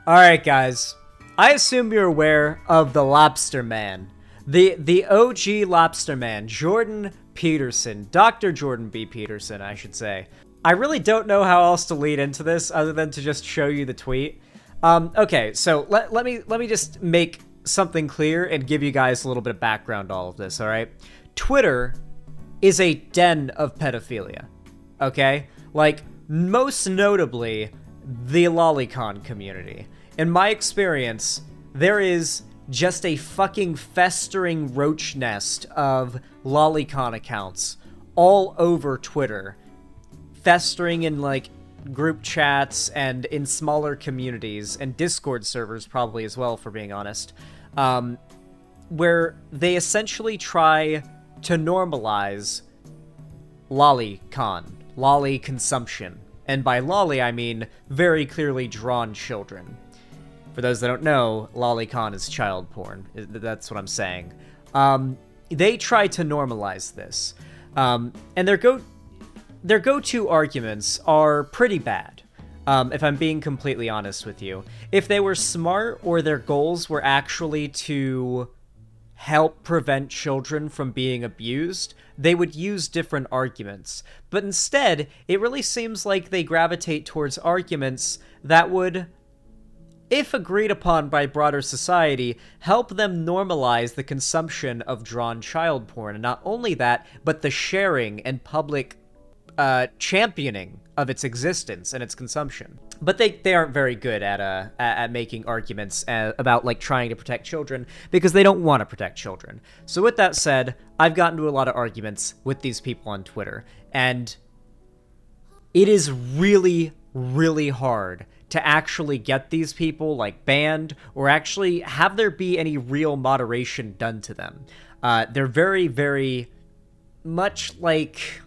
Alright, guys. I assume you're aware of the Lobster Man. The OG Lobster Man, Jordan Peterson. Dr. Jordan B. Peterson, I should say. I really don't know how else to lead into this other than to just show you the tweet. Okay, so let me just make something clear and give you guys a little bit of background to all of this, alright? Twitter is a den of pedophilia, okay? Like, most notably, the lolicon community. In my experience, there is just a fucking festering roach nest of lolicon accounts all over Twitter, festering in, like, group chats and in smaller communities, and Discord servers probably as well, for being honest, where they essentially try to normalize lolicon, lolly consumption. And by lolly, I mean very clearly drawn children. For those that don't know, lolicon is child porn. That's what I'm saying. They try to normalize this. And their go-to arguments are pretty bad, if I'm being completely honest with you. If they were smart or their goals were actually to help prevent children from being abused, they would use different arguments. But instead, it really seems like they gravitate towards arguments that would, if agreed upon by broader society, help them normalize the consumption of drawn child porn. And not only that, but the sharing and public championing of its existence and its consumption. But they aren't very good at making arguments about, like, trying to protect children, because they don't want to protect children. So with that said, I've gotten into a lot of arguments with these people on Twitter, and it is really, really hard to actually get these people, like, banned, or actually have there be any real moderation done to them. They're very, very much like...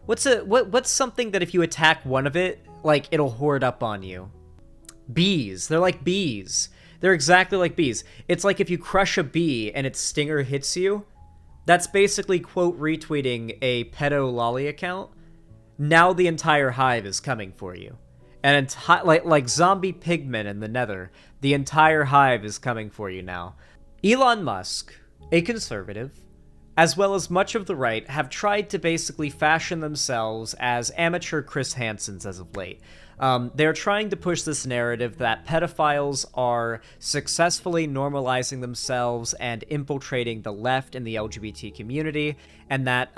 What's something that if you attack one of it, like, it'll hoard up on you? Bees. They're like bees. They're exactly like bees. It's like if you crush a bee and its stinger hits you, that's basically, quote, retweeting a pedo lolly account. Now the entire hive is coming for you. And like zombie pigmen in the nether, the entire hive is coming for you now. Elon Musk, a conservative, as well as much of the right, have tried to basically fashion themselves as amateur Chris Hansons as of late. They're trying to push this narrative that pedophiles are successfully normalizing themselves and infiltrating the left and the LGBT community, and that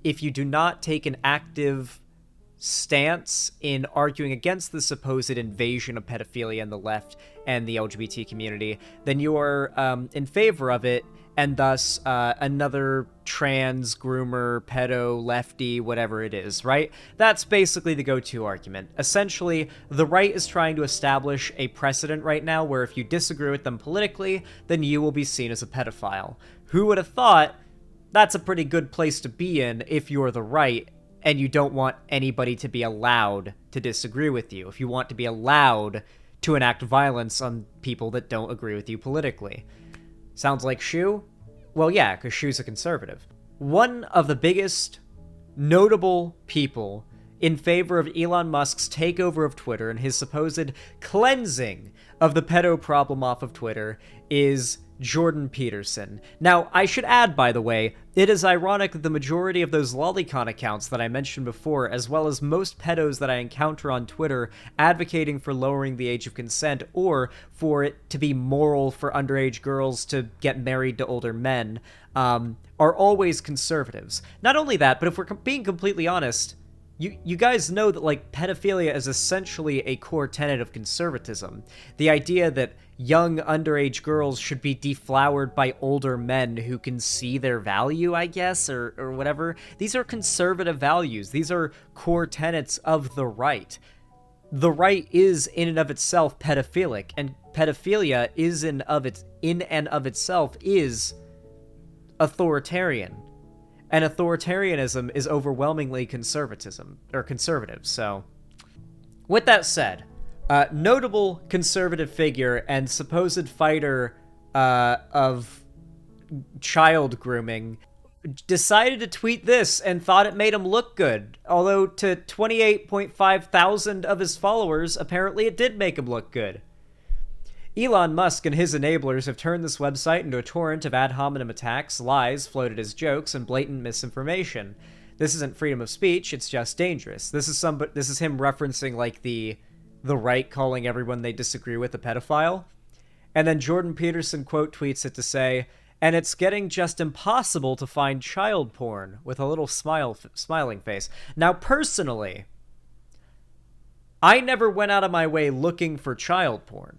if you do not take an active stance in arguing against the supposed invasion of pedophilia in the left and the LGBT community, then you are in favor of it, and thus another trans, groomer, pedo, lefty, whatever it is, right? That's basically the go-to argument. Essentially, the right is trying to establish a precedent right now where if you disagree with them politically, then you will be seen as a pedophile. Who would have thought that's a pretty good place to be in if you're the right and you don't want anybody to be allowed to disagree with you, if you want to be allowed to enact violence on people that don't agree with you politically. Sounds like Shu? Well, yeah, because Shu's a conservative. One of the biggest notable people in favor of Elon Musk's takeover of Twitter and his supposed cleansing of the pedo problem off of Twitter is Jordan Peterson. Now, I should add, by the way, it is ironic that the majority of those lolicon accounts that I mentioned before, as well as most pedos that I encounter on Twitter advocating for lowering the age of consent or for it to be moral for underage girls to get married to older men, are always conservatives. Not only that, but if we're being completely honest, you guys know that, like, pedophilia is essentially a core tenet of conservatism. The idea that young underage girls should be deflowered by older men who can see their value, I guess, or whatever. These are conservative values. These are core tenets of the right. The right is in and of itself pedophilic, and pedophilia is in and of itself is authoritarian. And authoritarianism is overwhelmingly conservative, so... With that said, notable conservative figure and supposed fighter of child grooming decided to tweet this and thought it made him look good. Although to 28.5 thousand of his followers, apparently it did make him look good. Elon Musk and his enablers have turned this website into a torrent of ad hominem attacks, lies floated as jokes, and blatant misinformation. This isn't freedom of speech, it's just dangerous. This is him referencing, like, the right calling everyone they disagree with a pedophile. And then Jordan Peterson quote tweets it to say, and it's getting just impossible to find child porn, with a little smiling face. Now, personally, I never went out of my way looking for child porn.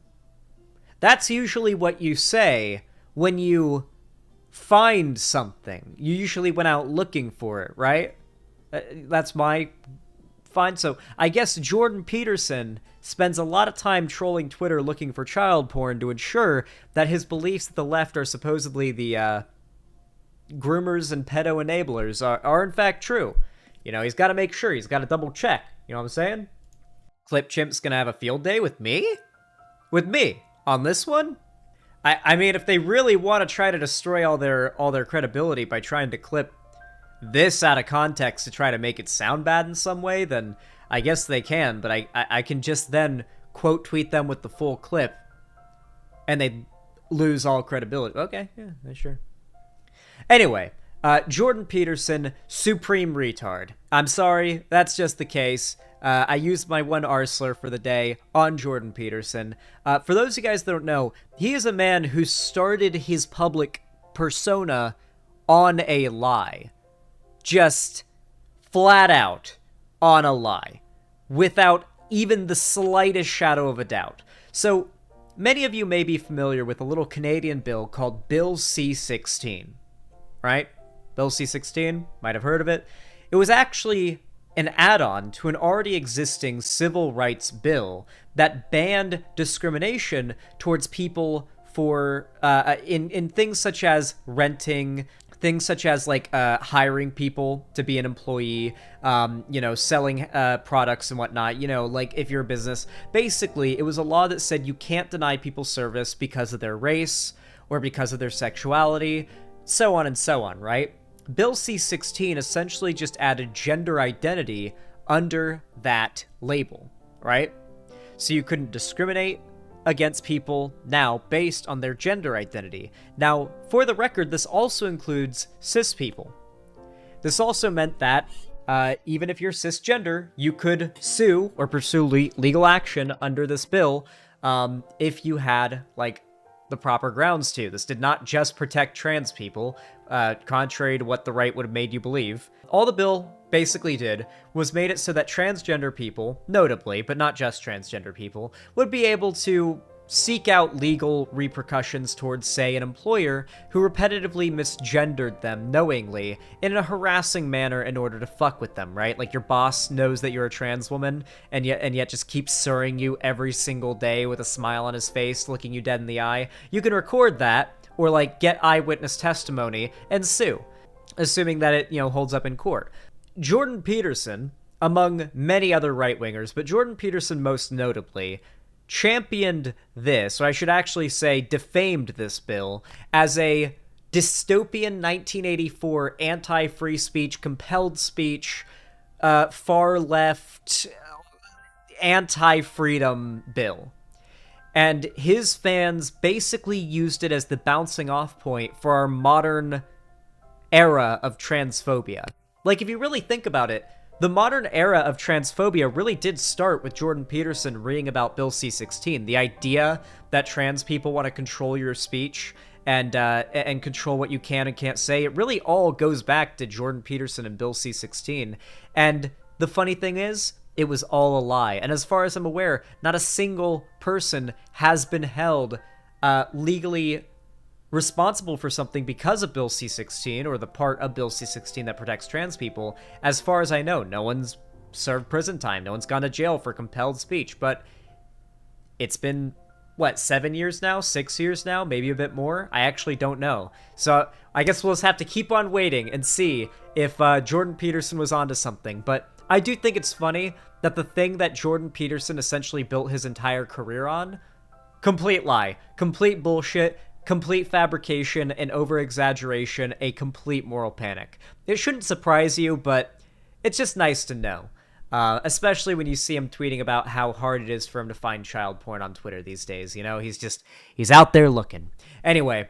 That's usually what you say when you find something. You usually went out looking for it, right? That's my find. So I guess Jordan Peterson spends a lot of time trolling Twitter looking for child porn to ensure that his beliefs that the left are supposedly the groomers and pedo enablers are in fact true. You know, he's got to make sure. He's got to double check. You know what I'm saying? Clip Chimp's gonna have a field day with me? With me on this one? I mean, if they really want to try to destroy all their credibility by trying to clip this out of context to try to make it sound bad in some way, then I guess they can, but I can just then quote tweet them with the full clip and they lose all credibility. Okay, yeah, sure. Anyway, Jordan Peterson, supreme retard. I'm sorry, that's just the case. I used my one R slur for the day on Jordan Peterson. For those of you guys that don't know, he is a man who started his public persona on a lie. Just flat out on a lie. Without even the slightest shadow of a doubt. So, many of you may be familiar with a little Canadian bill called Bill C-16. Right? Bill C-16? Might have heard of it. It was actually an add-on to an already existing civil rights bill that banned discrimination towards people for in things such as renting, things such as like hiring people to be an employee, selling products and whatnot, like if you're a business. Basically, it was a law that said you can't deny people service because of their race or because of their sexuality, so on, right? Bill C-16 essentially just added gender identity under that label, right? So you couldn't discriminate against people now based on their gender identity. Now, for the record, this also includes cis people. This also meant that even if you're cisgender, you could sue or pursue legal action under this bill if you had, like, the proper grounds to. This did not just protect trans people, contrary to what the right would have made you believe. All the bill basically did was made it so that transgender people, notably, but not just transgender people, would be able to seek out legal repercussions towards, say, an employer who repetitively misgendered them knowingly in a harassing manner in order to fuck with them, right? Like your boss knows that you're a trans woman and yet just keeps sirring you every single day with a smile on his face, looking you dead in the eye. You can record that or like get eyewitness testimony and sue, assuming that it, holds up in court. Jordan Peterson, among many other right-wingers, but Jordan Peterson most notably, championed this, or I should actually say defamed this bill, as a dystopian 1984 anti-free speech, compelled speech, far-left, anti-freedom bill. And his fans basically used it as the bouncing off point for our modern era of transphobia. Like, if you really think about it, the modern era of transphobia really did start with Jordan Peterson reading about Bill C-16. The idea that trans people want to control your speech and control what you can and can't say, it really all goes back to Jordan Peterson and Bill C-16. And the funny thing is, it was all a lie. And as far as I'm aware, not a single person has been held legally responsible for something because of Bill C-16 or the part of Bill C-16 that protects trans people. As far as I know, no one's served prison time. No one's gone to jail for compelled speech. But it's been, 7 years now? 6 years now? Maybe a bit more? I actually don't know. So I guess we'll just have to keep on waiting and see if Jordan Peterson was onto something. But I do think it's funny that the thing that Jordan Peterson essentially built his entire career on, complete lie, complete bullshit, complete fabrication and over-exaggeration, a complete moral panic. It shouldn't surprise you, but it's just nice to know. Especially when you see him tweeting about how hard it is for him to find child porn on Twitter these days. You know, he's out there looking. Anyway,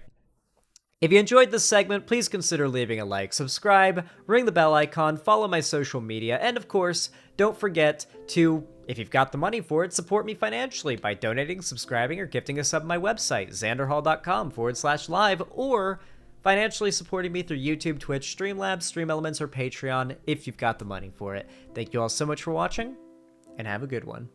if you enjoyed this segment, please consider leaving a like, subscribe, ring the bell icon, follow my social media, and of course, don't forget to, if you've got the money for it, support me financially by donating, subscribing, or gifting a sub on my website, xanderhall.com/live, or financially supporting me through YouTube, Twitch, Streamlabs, Stream Elements, or Patreon if you've got the money for it. Thank you all so much for watching, and have a good one.